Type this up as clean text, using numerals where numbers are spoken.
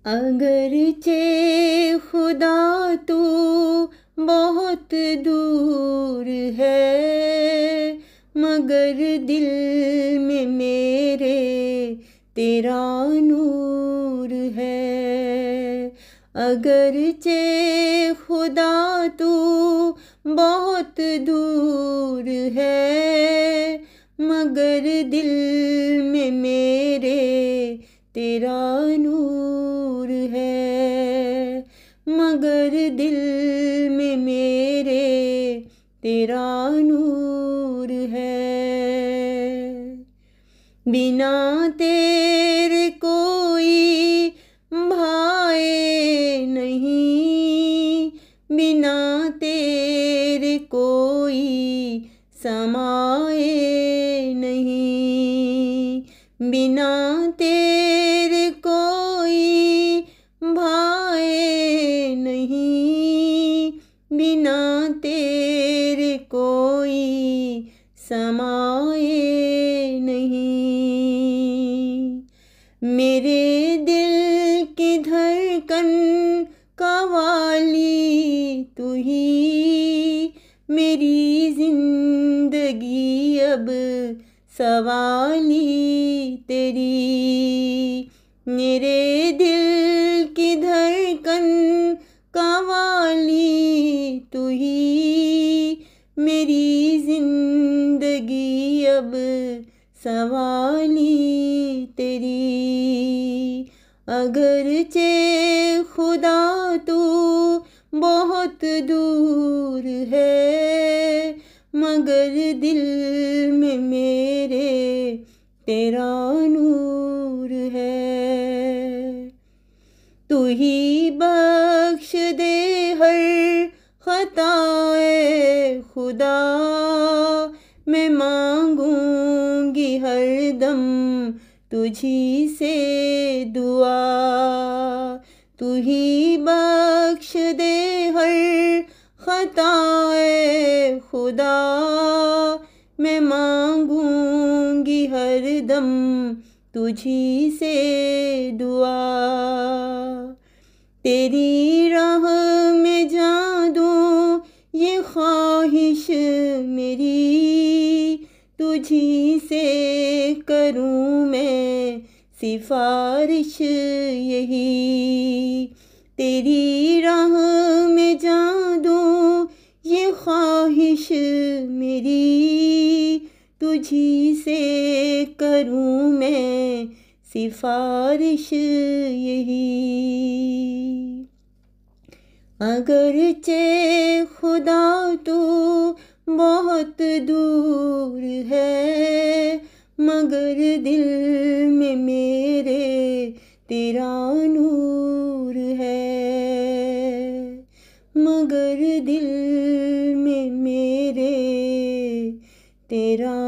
अगरचे खुदा तू बहुत दूर है, मगर दिल में मेरे तेरा नूर है। अगरचे खुदा तू बहुत दूर है, मगर दिल में मेरे तेरा नूर है, मगर दिल में मेरे तेरा नूर है। बिना तेरे कोई भाए नहीं, बिना तेरे कोई समाए नहीं, बिना तेरे कोई भाए नहीं, बिना तेरे कोई समाए नहीं। मेरे दिल की धड़कन का वाली तू ही, मेरी जिंदगी अब सवाली तेरी। मेरे दिल की धड़कन का वाली तू ही, मेरी जिंदगी अब सवाली तेरी। अगरचे खुदा तू बहुत दूर है, मगर दिल में मेरे तेरा नूर है। तू ही बख्श दे हर खताए खुदा, मैं मांगूंगी हर दम तुझी से दुआ। तू ही बख्श दे हर खताए खुदा, मैं मांगूंगी हर दम तुझी से दुआ। तेरी राह में जा दूं ये ख्वाहिश मेरी, तुझी से करूं मैं सिफारिश यही। तेरी राह में जा दूं ये ख्वाहिश मेरी, तुझी से करूं मैं सिफारिश यही। अगरचे खुदा तू बहुत दूर है, मगर दिल में मेरे तेरा नूर है, मगर दिल में मेरे तेरा